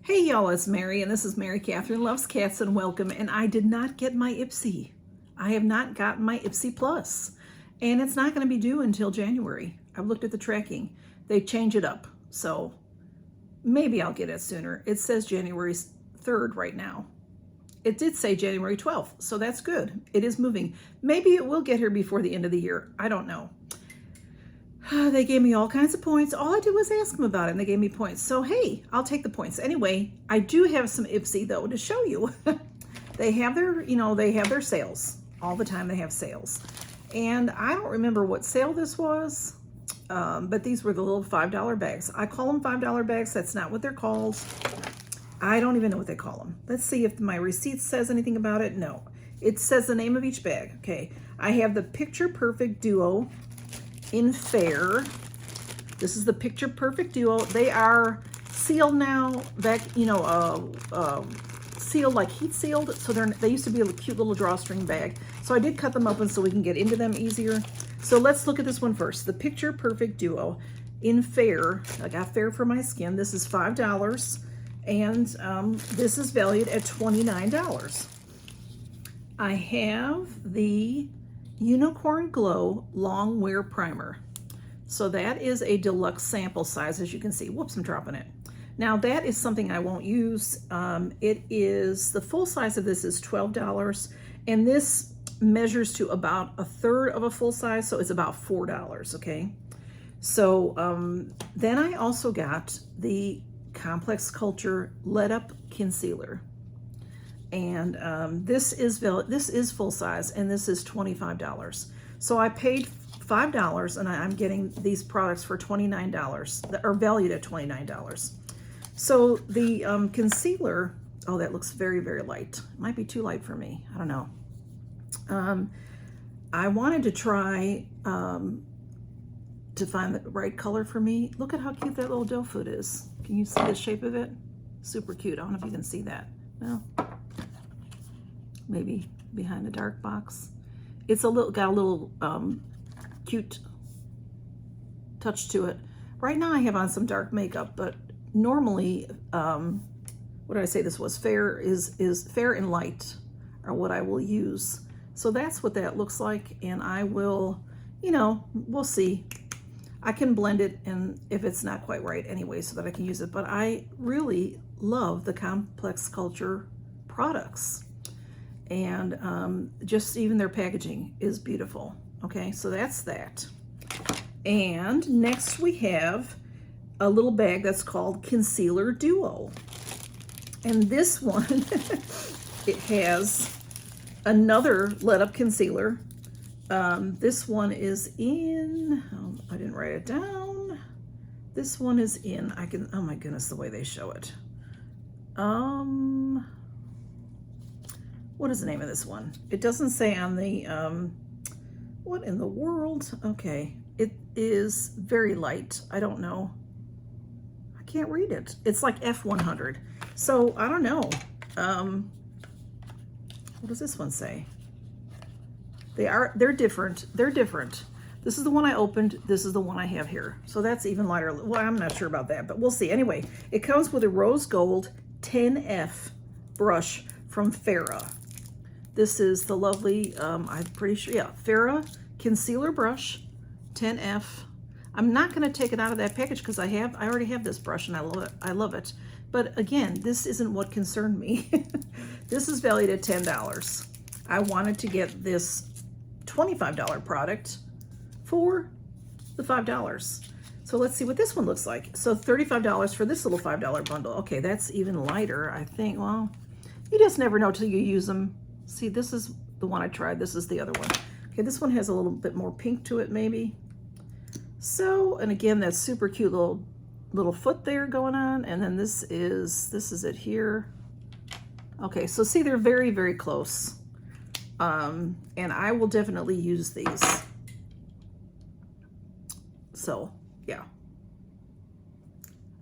Hey y'all, it's Mary, and this is Mary Catherine Loves Cats, and welcome. And I did not get my Ipsy. I have not gotten my Ipsy Plus, and it's not going to be due until January. I've looked at the tracking. They change it up, so maybe I'll get it sooner. It says January 3rd right now. It did say January 12th, so that's good. It is moving. Maybe it will get here before the end of the year. I don't know. They gave me all kinds of points. All I did was ask them about it, and they gave me points. So, hey, I'll take the points. Anyway, I do have some Ipsy, though, to show you. They have their, they have their sales. All the time they have sales. And I don't remember what sale this was, but these were the little $5 bags. I call them $5 bags. That's not what they're called. I don't even know what they call them. Let's see if my receipt says anything about it. No. It says the name of each bag. Okay. I have the Picture Perfect Duo in Fair. This is the Picture Perfect Duo. They are sealed now, sealed, like heat sealed. So they used to be a cute little drawstring bag. So I did cut them open so we can get into them easier. So let's look at this one first. The Picture Perfect Duo in Fair. I got Fair for my skin. This is $5, and this is valued at $29. I have the Unicorn Glow Long Wear Primer. So that is a deluxe sample size, as you can see. Whoops, I'm dropping it. Now that is something I won't use. It is, the full size of this is $12, and this measures to about a third of a full size, so it's about $4, okay? So then I also got the Complex Culture Let Up Concealer. And this is full size, and this is $25. So I paid $5, and I'm getting these products for $29, that are valued at $29. So the concealer, oh, that looks very, very light. Might be too light for me. I don't know. I wanted to try to find the right color for me. Look at how cute that little doe foot is. Can you see the shape of it? Super cute. I don't know if you can see that. No. Maybe behind the dark box. It's got a little cute touch to it. Right now I have on some dark makeup, but normally, what did I say this was? Fair is Fair and Light are what I will use. So that's what that looks like, and I will, we'll see. I can blend it, and if it's not quite right anyway, so that I can use it. But I really love the Complex Culture products. And just even their packaging is beautiful. Okay, so that's that. And next we have a little bag that's called Concealer Duo. And this one, it has another Let Up concealer. This one is in, I didn't write it down. This one is in, oh my goodness, the way they show it. What is the name of this one? It doesn't say on the, what in the world? Okay, it is very light. I don't know. I can't read it. It's like F100. So I don't know. What does this one say? They're different. They're different. This is the one I opened. This is the one I have here. So that's even lighter. Well, I'm not sure about that, but we'll see. Anyway, it comes with a rose gold 10F brush from Farrah. This is the lovely, I'm pretty sure, yeah, Farrah concealer brush, 10F. I'm not going to take it out of that package because I already have this brush, and I love it. I love it. But again, this isn't what concerned me. This is valued at $10. I wanted to get this $25 product for the $5. So let's see what this one looks like. So $35 for this little $5 bundle. Okay, that's even lighter, I think. Well, you just never know till you use them. See, this is the one I tried. This is the other one. Okay, this one has a little bit more pink to it, maybe. So, and again, that super cute little foot there going on. And then this is it here. Okay, so see, they're very, very close. And I will definitely use these. So, yeah.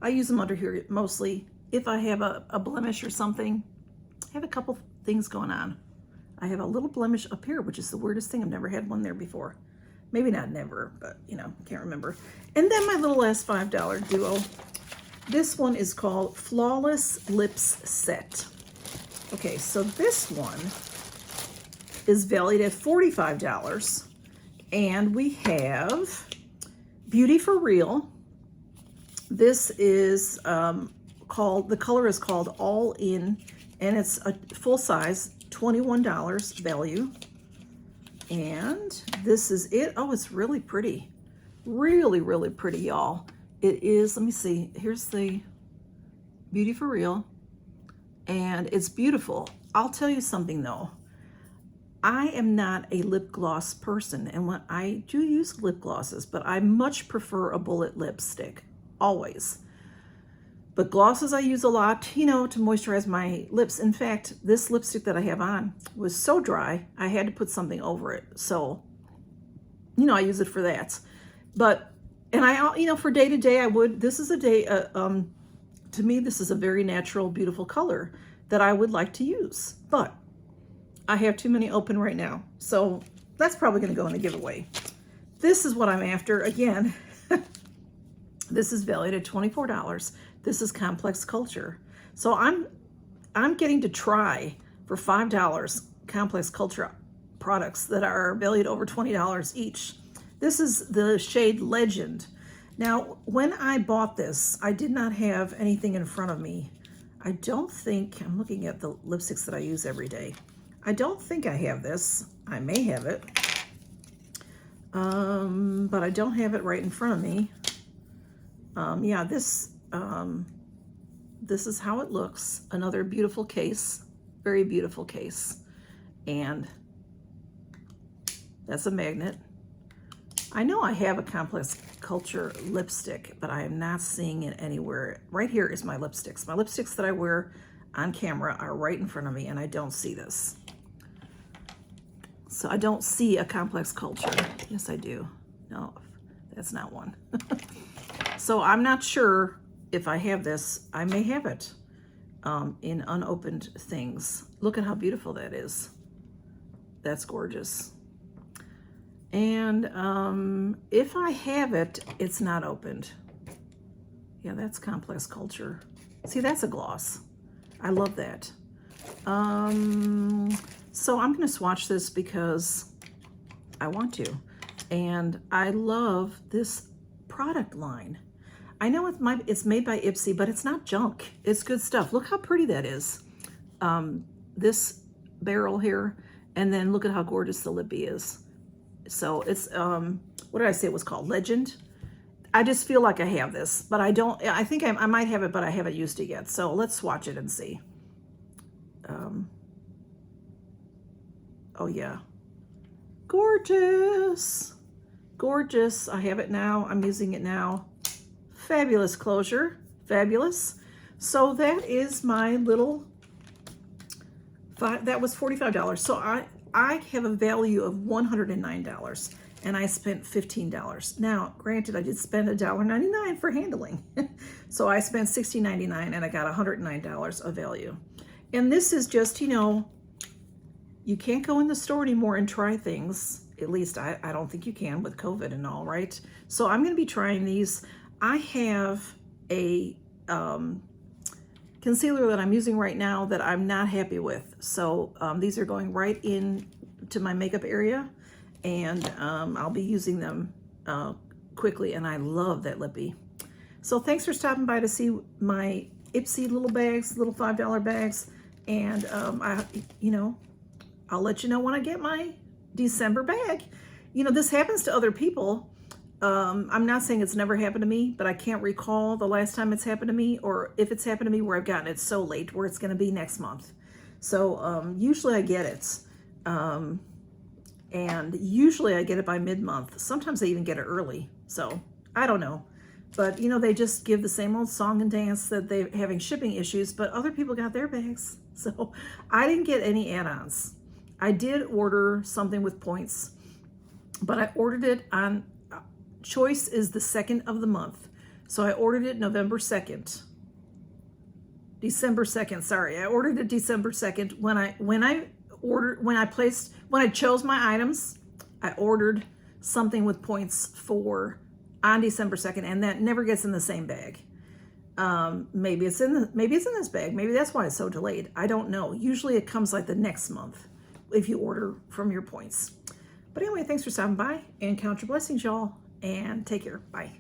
I use them under here mostly if I have a blemish or something. I have a couple things going on. I have a little blemish up here, which is the weirdest thing. I've never had one there before. Maybe not never, but can't remember. And then my little last $5 duo. This one is called Flawless Lips Set. Okay, so this one is valued at $45. And we have Beauty for Real. This is called, the color is called All In, and it's a full size, $21 value. And this is it. Oh, it's really pretty. Really, really pretty, y'all. It is, let me see, here's the Beauty for Real, and it's beautiful. I'll tell you something though. I am not a lip gloss person, and when I do use lip glosses, but I much prefer a bullet lipstick, always. But glosses I use a lot, you know, to moisturize my lips. In fact, this lipstick that I have on was so dry, I had to put something over it. So, you know, I use it for that. But, and I, you know, for day to day, I would, this is a day, to me, this is a very natural, beautiful color that I would like to use. But I have too many open right now. So that's probably going to go in a giveaway. This is what I'm after. Again, this is valued at $24. This is Complex Culture. So I'm getting to try for $5 Complex Culture products that are valued over $20 each. This is the shade Legend. Now, when I bought this, I did not have anything in front of me. I don't think, I'm looking at the lipsticks that I use every day. I don't think I have this. I may have it. But I don't have it right in front of me. Yeah, this is how it looks. Another beautiful case, very beautiful case. And that's a magnet. I know I have a Complex Culture lipstick, but I am not seeing it anywhere. Right here is my lipsticks. My lipsticks that I wear on camera are right in front of me, and I don't see this. So I don't see a Complex Culture. Yes, I do. No, that's not one. So I'm not sure if I have this. I may have it in unopened things. Look at how beautiful that is. That's gorgeous. And if I have it, it's not opened. Yeah, that's Complex Culture. See, that's a gloss. I love that. So I'm going to swatch this because I want to. And I love this product line. I know it's made by Ipsy, but it's not junk. It's good stuff. Look how pretty that is. This barrel here, and then look at how gorgeous the lippy is. So it's, what did I say it was called? Legend. I just feel like I have this, but I don't, I think I might have it, but I haven't used it yet. So let's swatch it and see. Oh yeah. Gorgeous. Gorgeous. I have it now. I'm using it now. Fabulous closure. Fabulous. So that is my little, that was $45. So I have a value of $109 and I spent $15. Now, granted, I did spend $1.99 for handling. So I spent $16.99 and I got $109 of value. And this is just, you know, you can't go in the store anymore and try things. At least I don't think you can with COVID and all, right? So I'm going to be trying these. I have a concealer that I'm using right now that I'm not happy with. So these are going right in to my makeup area, and I'll be using them quickly, and I love that lippy. So thanks for stopping by to see my Ipsy little bags, little $5 bags, and I'll let you know when I get my December bag. You know, this happens to other people. I'm not saying it's never happened to me, but I can't recall the last time it's happened to me, or if it's happened to me where I've gotten it so late where it's going to be next month. So usually I get it. And usually I get it by mid-month. Sometimes I even get it early. So I don't know. But, you know, they just give the same old song and dance that they're having shipping issues, but other people got their bags. So I didn't get any add-ons. I did order something with points, but I ordered it on, choice is the 2nd of the month. So I ordered it December 2nd, sorry. I ordered it December 2nd. When I chose my items, I ordered something with points on December 2nd, and that never gets in the same bag. Maybe it's in this bag. Maybe that's why it's so delayed. I don't know. Usually it comes like the next month if you order from your points. But anyway, thanks for stopping by and count your blessings, y'all, and take care. Bye.